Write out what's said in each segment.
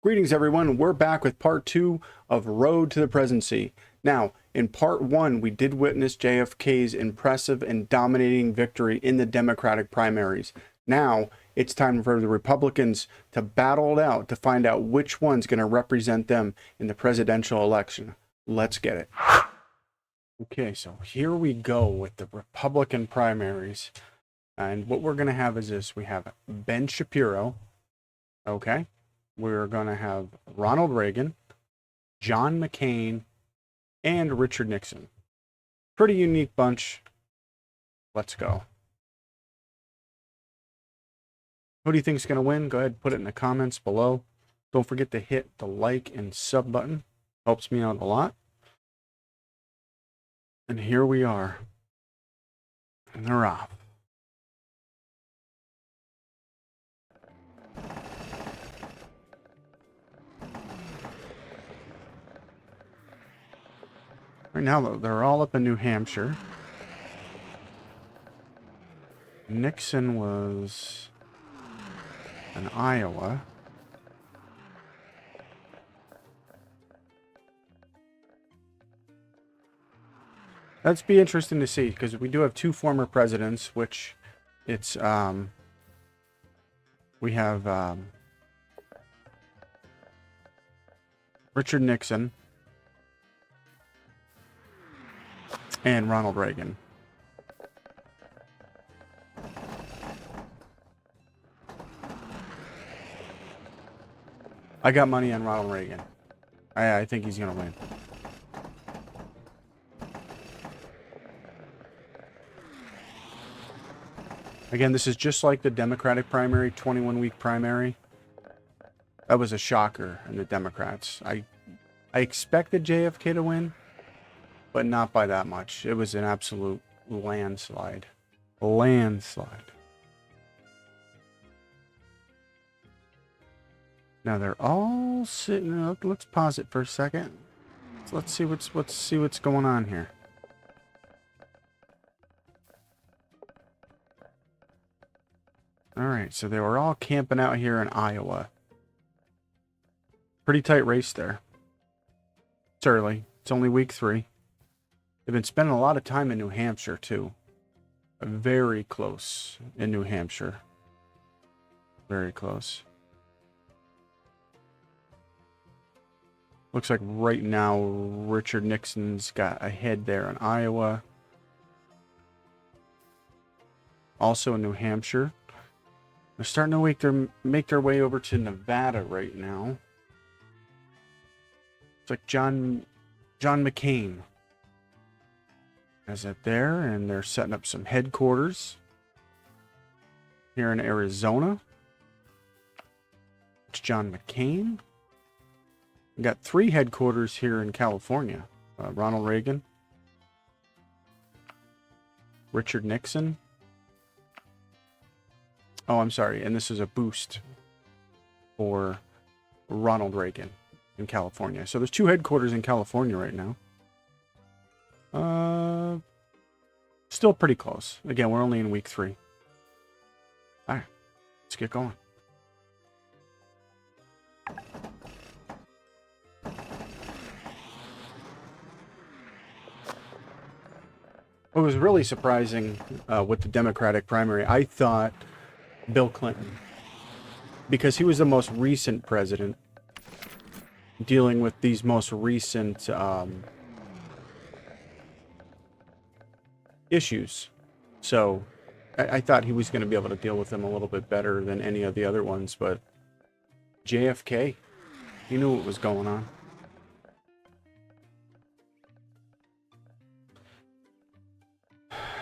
Greetings, everyone. We're back with part 2 of Road to the Presidency. Now, in part 1, we did witness JFK's impressive and dominating victory in the Democratic primaries. Now, it's time for the Republicans to battle it out to find out which one's going to represent them in the presidential election. Let's get it. Okay, so here we go with the Republican primaries. And what we're going to have is this. We have Ben Shapiro. Okay. We're going to have Ronald Reagan, John McCain, and Richard Nixon. Pretty unique bunch. Let's go. Who do you think is going to win? Go ahead and put it in the comments below. Don't forget to hit the like and sub button. Helps me out a lot. And here we are. And they're off. Right now, they're all up in New Hampshire. Nixon was in Iowa. That'd be interesting to see, because we do have two former presidents, which it's, we have Richard Nixon and Ronald Reagan. I got money on Ronald Reagan. I think he's going to win. Again, this is just like the Democratic primary, 21-week primary. That was a shocker in the Democrats. I expected JFK to win, but not by that much. It was an absolute landslide. Landslide. Now they're all sitting up. Let's pause it for a second. Let's see what's going on here. All right, so they were all camping out here in Iowa. Pretty tight race there. It's early. It's only week 3. They've been spending a lot of time in New Hampshire, too. Very close in New Hampshire. Very close. Looks like right now Richard Nixon's got ahead there in Iowa. Also in New Hampshire. They're starting to make their way over to Nevada right now. It's like John McCain has it there, and they're setting up some headquarters here in Arizona. It's John McCain. We got 3 headquarters here in California. Ronald Reagan, Richard Nixon. Oh, I'm sorry. And this is a boost for Ronald Reagan in California. So there's 2 headquarters in California right now. Still pretty close. Again, we're only in week 3. All right, let's get going. What was really surprising with the Democratic primary, I thought Bill Clinton, because he was the most recent president dealing with these most recent issues. So I thought he was going to be able to deal with them a little bit better than any of the other ones, but JFK, he knew what was going on.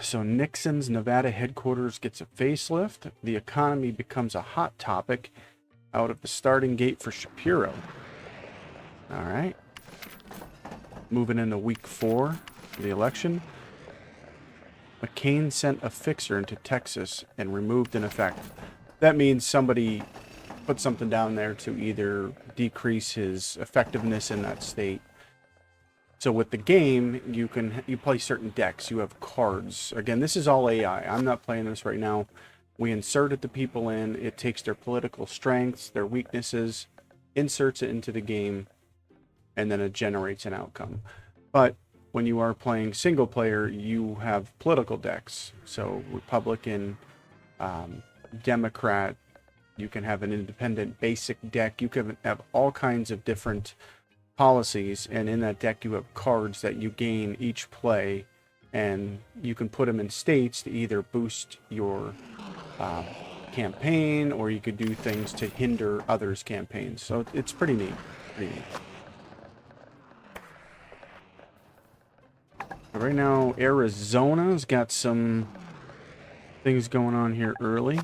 So Nixon's Nevada headquarters gets a facelift. The economy becomes a hot topic out of the starting gate for Shapiro. All right. Moving into week 4 of the election. McCain sent a fixer into Texas and removed an effect. That means somebody put something down there to either decrease his effectiveness in that state. So with the game, you play certain decks. You have cards. Again, this is all AI. I'm not playing this right now. We inserted the people in. It takes their political strengths, their weaknesses, inserts it into the game, and then it generates an outcome. But when you are playing single player, you have political decks. So Republican, Democrat, you can have an independent basic deck. You can have all kinds of different policies, and in that deck you have cards that you gain each play, and you can put them in states to either boost your campaign, or you could do things to hinder others' campaigns. So it's pretty neat. Pretty neat. Right now, Arizona's got some things going on here early.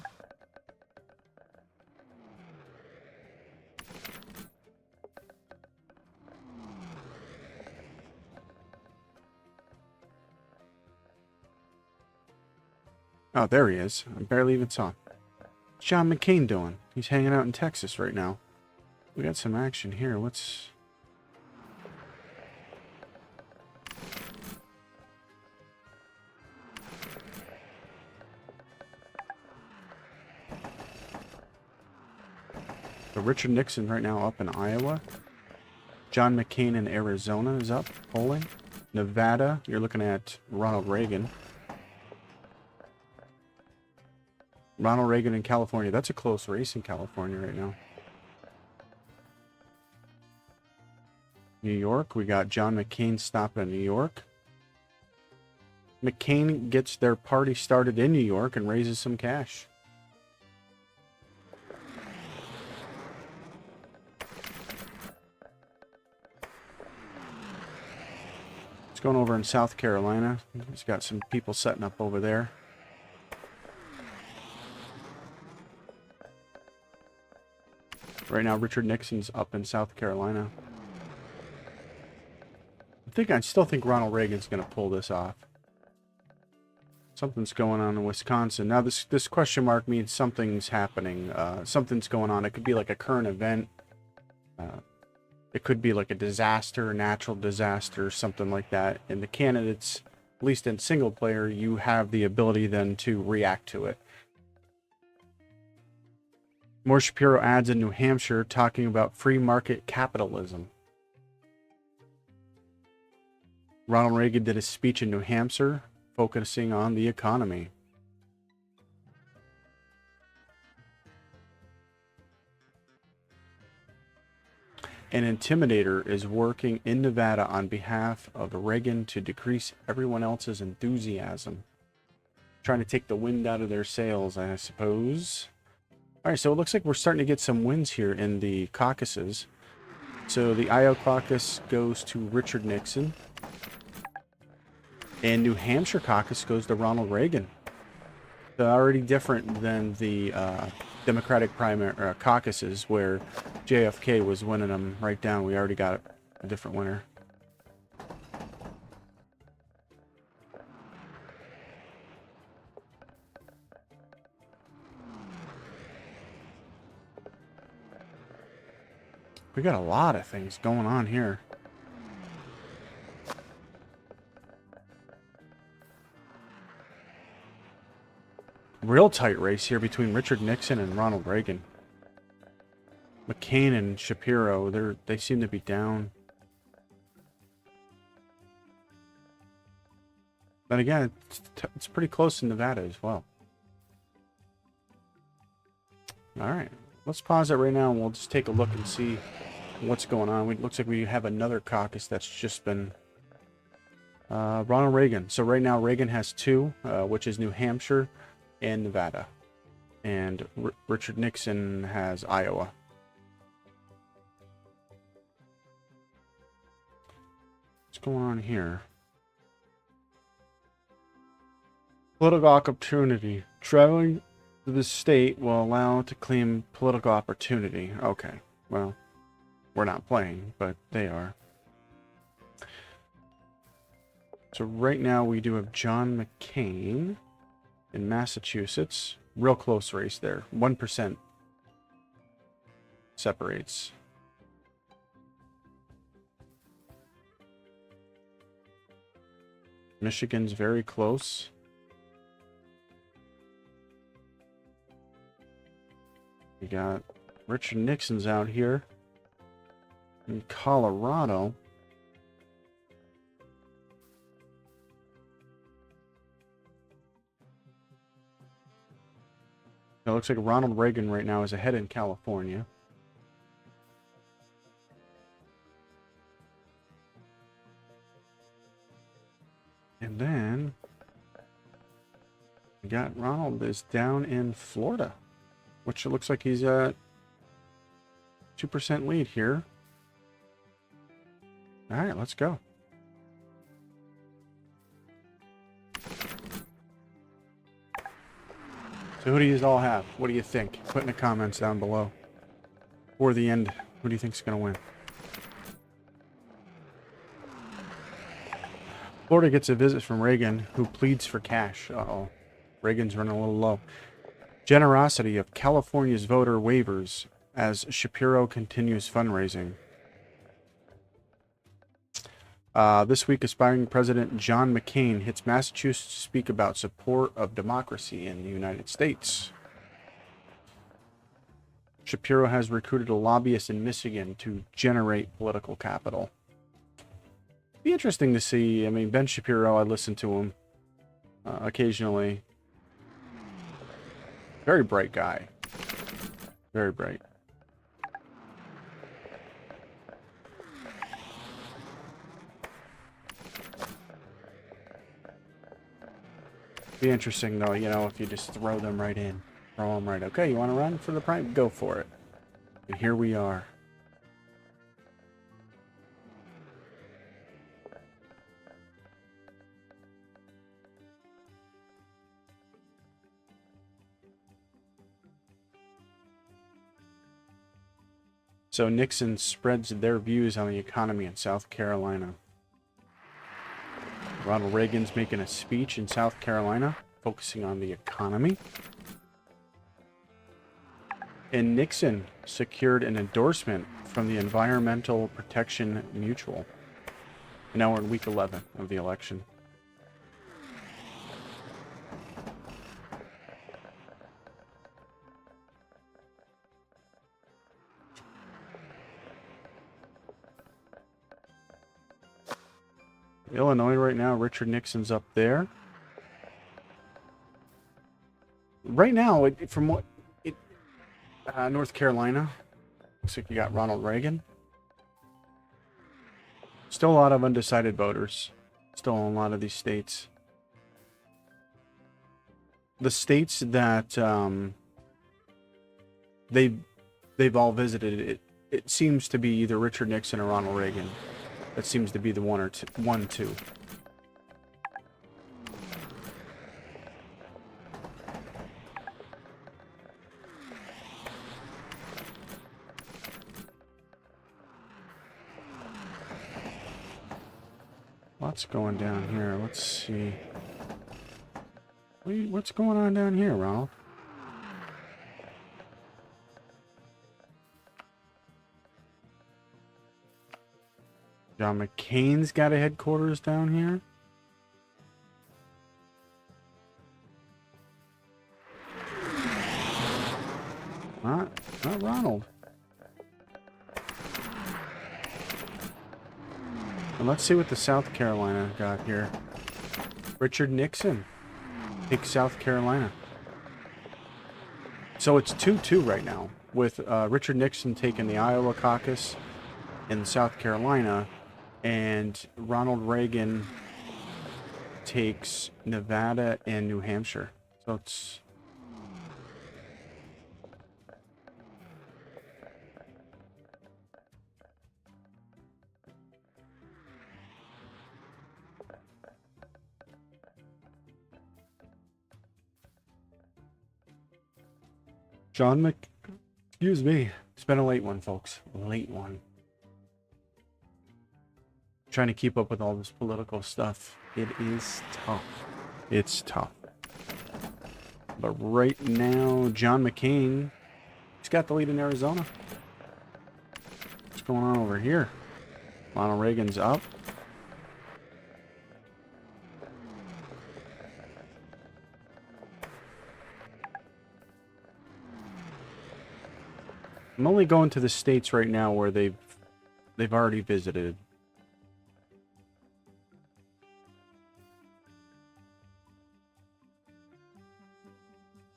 Oh, there he is. I barely even saw him. What's John McCain doing? He's hanging out in Texas right now. We got some action here. What's... So Richard Nixon right now up in Iowa. John McCain in Arizona is up polling. Nevada, you're looking at Ronald Reagan. Ronald Reagan in California. That's a close race in California right now. New York, we got John McCain stopping in New York. McCain gets their party started in New York and raises some cash. It's going over in South Carolina. He's got some people setting up over there. Right now, Richard Nixon's up in South Carolina. I still think Ronald Reagan's going to pull this off. Something's going on in Wisconsin. Now, this question mark means something's happening. Something's going on. It could be like a current event. It could be like a disaster, natural disaster, something like that. And the candidates, at least in single player, you have the ability then to react to it. More Shapiro ads in New Hampshire talking about free market capitalism. Ronald Reagan did a speech in New Hampshire focusing on the economy. An intimidator is working in Nevada on behalf of Reagan to decrease everyone else's enthusiasm. Trying to take the wind out of their sails, I suppose. Alright, so it looks like we're starting to get some wins here in the caucuses. So the Iowa caucus goes to Richard Nixon. And New Hampshire caucus goes to Ronald Reagan. So already different than the Democratic primary caucuses where JFK was winning them right down. We already got a different winner. We got a lot of things going on here. Real tight race here between Richard Nixon and Ronald Reagan. McCain and Shapiro, they seem to be down. But again, it's pretty close in Nevada as well. Alright, let's pause it right now and we'll just take a look and see what's going on. It looks like we have another caucus that's just been Ronald Reagan. So right now Reagan has two, which is New Hampshire and Nevada. And Richard Nixon has Iowa. What's going on here? Political opportunity. Traveling to the state will allow to claim political opportunity. Okay, well, we're not playing, but they are. So right now we do have John McCain in Massachusetts. Real close race there. 1% separates. Michigan's very close. We got Richard Nixon's out here. In Colorado, it looks like Ronald Reagan right now is ahead in California. And then we got Ronald is down in Florida, which it looks like he's at 2% lead here. All right, let's go. So who do you all have? What do you think? Put in the comments down below. Or the end, who do you think's going to win? Florida gets a visit from Reagan, who pleads for cash. Uh-oh. Reagan's running a little low. Generosity of California's voter waivers as Shapiro continues fundraising. This week, aspiring President John McCain hits Massachusetts to speak about support of democracy in the United States. Shapiro has recruited a lobbyist in Michigan to generate political capital. Be interesting to see. I mean, Ben Shapiro, I listen to him occasionally. Very bright guy. Very bright. Be interesting though, you know, if you just throw them right in. Throw them right. Okay, you want to run for the prime? Go for it. And here we are. So Nixon spreads their views on the economy in South Carolina. Ronald Reagan's making a speech in South Carolina, focusing on the economy. And Nixon secured an endorsement from the Environmental Protection Mutual. And now we're in week 11 of the election. Illinois right now, Richard Nixon's up there. Right now, from what North Carolina, looks like you got Ronald Reagan. Still a lot of undecided voters. Still in a lot of these states. The states that they've all visited, it seems to be either Richard Nixon or Ronald Reagan. That seems to be the one or two. What's going down here? Let's see. What's going on down here, Ronald? John McCain's got a headquarters down here. Not Ronald. And let's see what the South Carolina got here. Richard Nixon takes South Carolina. So it's 2-2 right now, with Richard Nixon taking the Iowa caucus in South Carolina, and Ronald Reagan takes Nevada and New Hampshire. So it's... Excuse me. It's been a late one, folks. Late one. Trying to keep up with all this political stuff. It is tough. It's tough. But right now, John McCain, he's got the lead in Arizona. What's going on over here? Ronald Reagan's up. I'm only going to the states right now where they've they've already visited.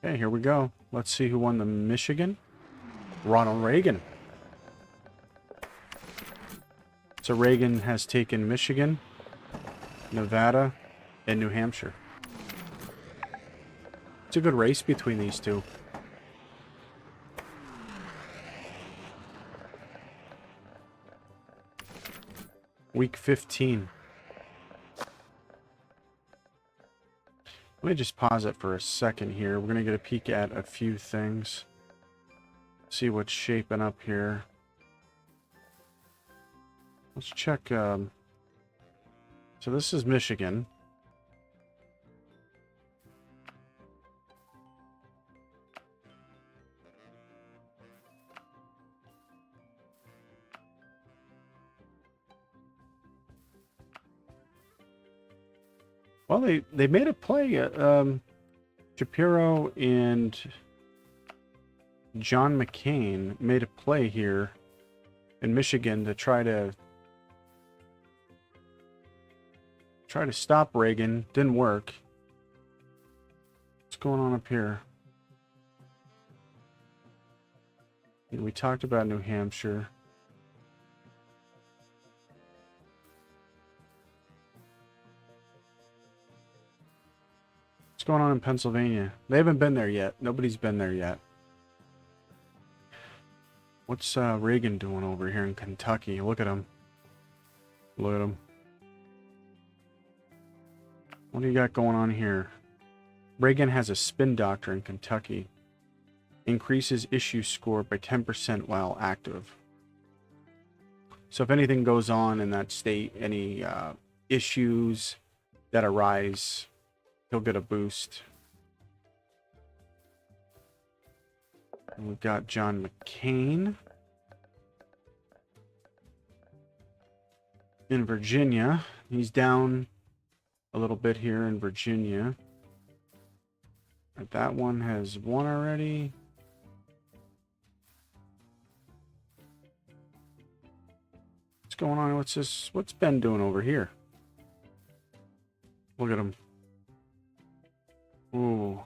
Okay, here we go. Let's see who won the Michigan. Ronald Reagan. So Reagan has taken Michigan, Nevada, and New Hampshire. It's a good race between these two. Week 15. Let me just pause it for a second here. We're going to get a peek at a few things. See what's shaping up here. Let's check. So this is Michigan. Well, they made a play. Shapiro and John McCain made a play here in Michigan to try to stop Reagan. Didn't work. What's going on up here? We talked about New Hampshire. What's going on in Pennsylvania? They haven't been there yet. Nobody's been there yet. What's Reagan doing over here in Kentucky? Look at him. Look at him. What do you got going on here? Reagan has a spin doctor in Kentucky. Increases issue score by 10% while active. So if anything goes on in that state, any issues that arise, he'll get a boost. And we've got John McCain in Virginia. He's down a little bit here in Virginia. That one has won already. What's going on? What's this? What's Ben doing over here? Look at him. Ooh.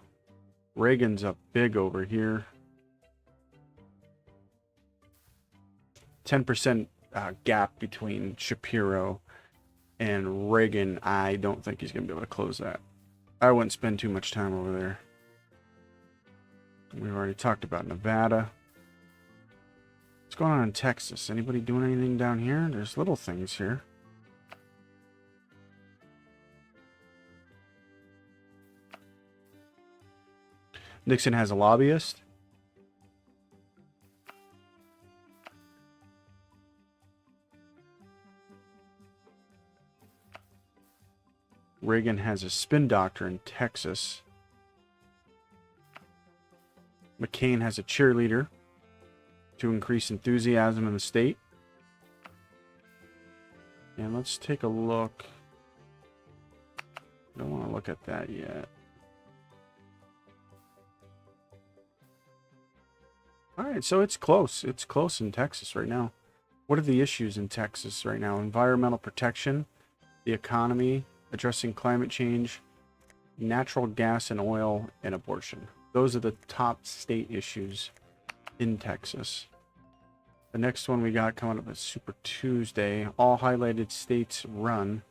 Reagan's up big over here. 10% gap between Shapiro and Reagan. I don't think he's going to be able to close that. I wouldn't spend too much time over there. We've already talked about Nevada. What's going on in Texas? Anybody doing anything down here? There's little things here. Nixon has a lobbyist. Reagan has a spin doctor in Texas. McCain has a cheerleader to increase enthusiasm in the state. And let's take a look. I don't want to look at that yet. All right, so it's close. It's close in Texas right now. What are the issues in Texas right now? Environmental protection, the economy, addressing climate change, natural gas and oil, and abortion. Those are the top state issues in Texas. The next one we got coming up is Super Tuesday. All highlighted states run.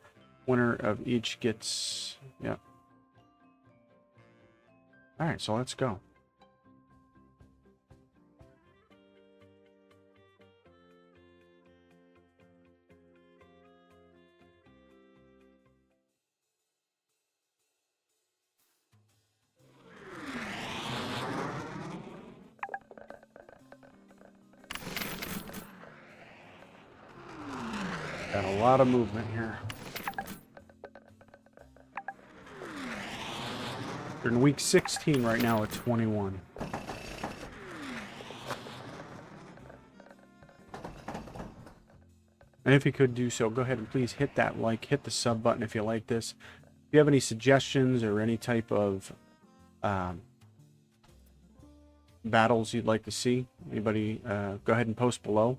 Winner of each gets... Yep. All right, so let's go. Got a lot of movement here. We're in week 16 right now at 21. And if you could do so, go ahead and please hit that like, hit the sub button if you like this. If you have any suggestions or any type of battles you'd like to see, anybody, go ahead and post below.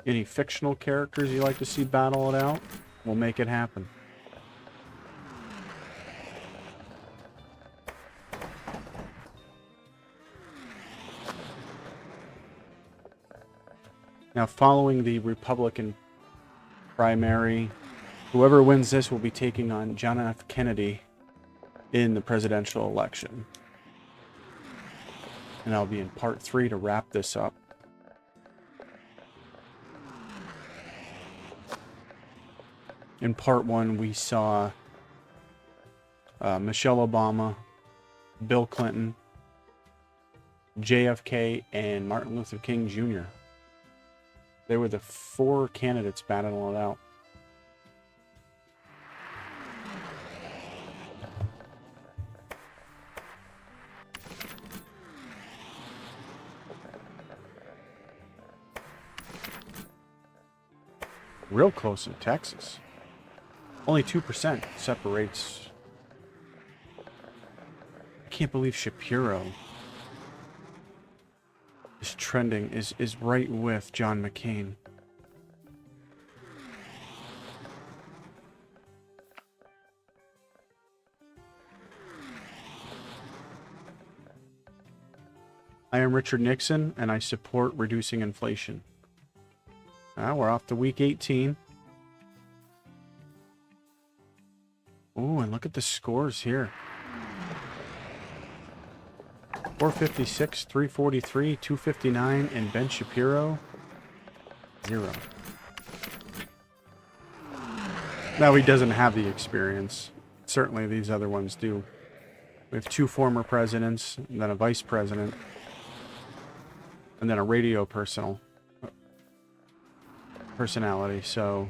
Any fictional characters you like to see battle it out? We'll make it happen. Now, following the Republican primary, whoever wins this will be taking on John F. Kennedy in the presidential election. And I'll be in part 3 to wrap this up. In part 1, we saw Michelle Obama, Bill Clinton, JFK, and Martin Luther King Jr. They were the 4 candidates battling it out. Real close in Texas. Only 2% separates. I can't believe Shapiro is trending, is right with John McCain. I am Richard Nixon, and I support reducing inflation. We're off to week 18. Ooh, and look at the scores here. 456, 343, 259, and Ben Shapiro, 0. Now, he doesn't have the experience. Certainly these other ones do. We have 2 former presidents, and then a vice president, and then a radio personality, so...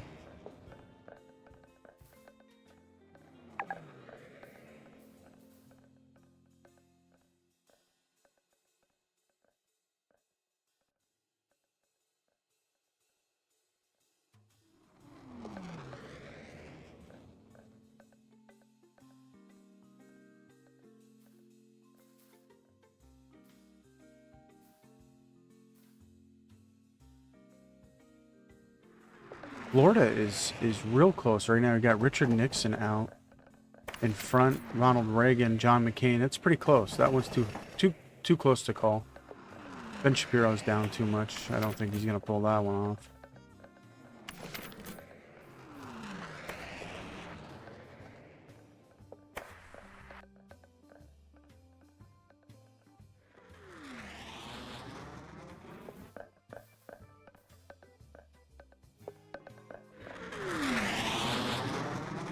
Florida is real close right now. We got Richard Nixon out in front, Ronald Reagan, John McCain. That's pretty close. That one's too close to call. Ben Shapiro's down too much. I don't think he's gonna pull that one off.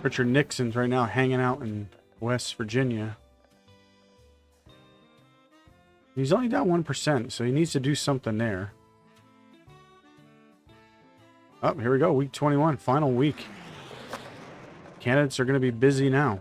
Richard Nixon's right now hanging out in West Virginia. He's only down 1%, so he needs to do something there. Oh, here we go. Week 21, final week. Candidates are going to be busy now.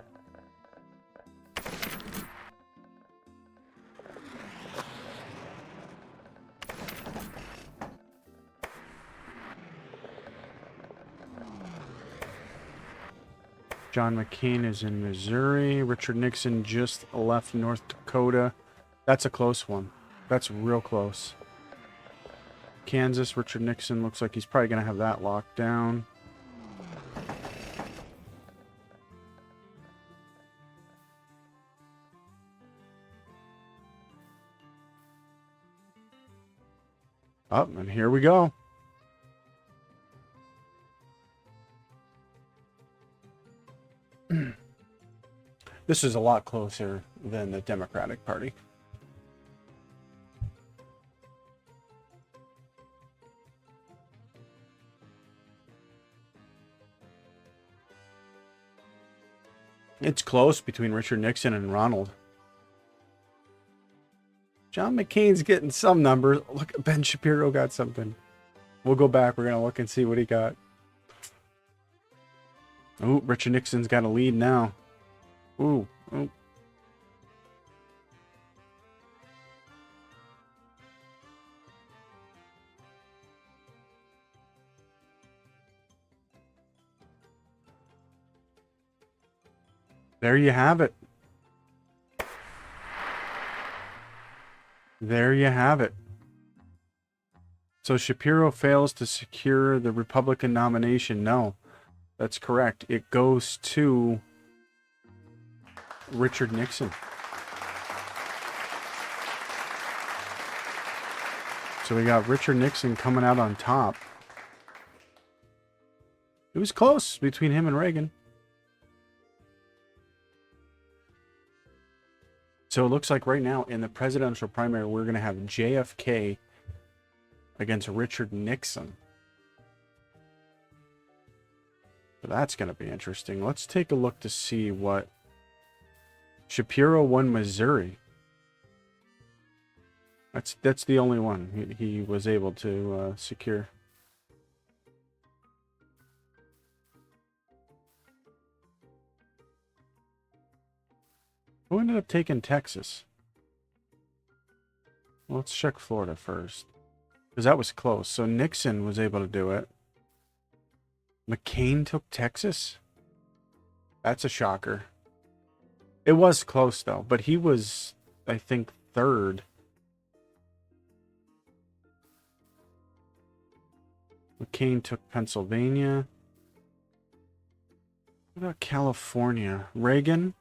John McCain is in Missouri. Richard Nixon just left North Dakota. That's a close one. That's real close. Kansas, Richard Nixon looks like he's probably going to have that locked down. Oh, and here we go. This is a lot closer than the Democratic Party. It's close between Richard Nixon and Ronald. John McCain's getting some numbers. Look, Ben Shapiro got something. We'll go back. We're going to look and see what he got. Oh, Richard Nixon's got a lead now. Ooh. Ooh. There you have it. There you have it. So Shapiro fails to secure the Republican nomination. No, that's correct. It goes to Richard Nixon. So we got Richard Nixon coming out on top. It was close between him and Reagan. So it looks like right now in the presidential primary, we're going to have JFK against Richard Nixon. So that's going to be interesting. Let's take a look to see what Shapiro won Missouri. That's the only one he was able to secure. Who ended up taking Texas? Well, let's check Florida first, because that was close. So Nixon was able to do it. McCain took Texas? That's a shocker. It was close, though, but he was, I think, third. McCain took Pennsylvania. What about California? Reagan?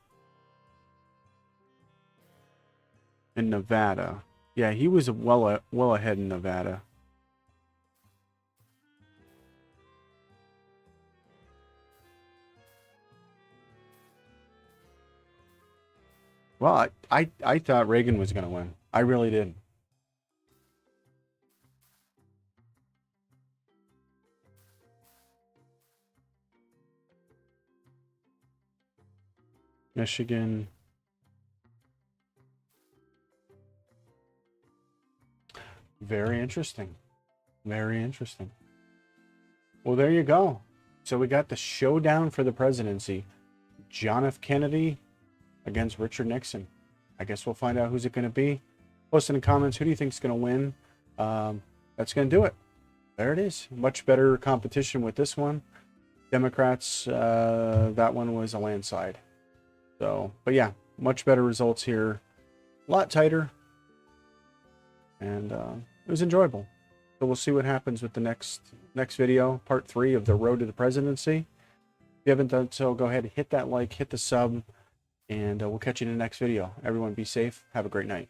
In Nevada. Yeah, he was well ahead in Nevada. Well, I thought Reagan was going to win. I really did. Michigan. Very interesting. Very interesting. Well, there you go. So we got the showdown for the presidency. John F. Kennedy against Richard Nixon. I guess we'll find out who's it going to be. Post in the comments, who do you think is going to win? That's going to do it. There it is. Much better competition with this one. Democrats, that one was a landslide. So, but yeah, much better results here. A lot tighter. And it was enjoyable. So we'll see what happens with the next video, part 3 of the road to the presidency. If you haven't done so, go ahead and hit that like, hit the sub, and we'll catch you in the next video. Everyone be safe. Have a great night.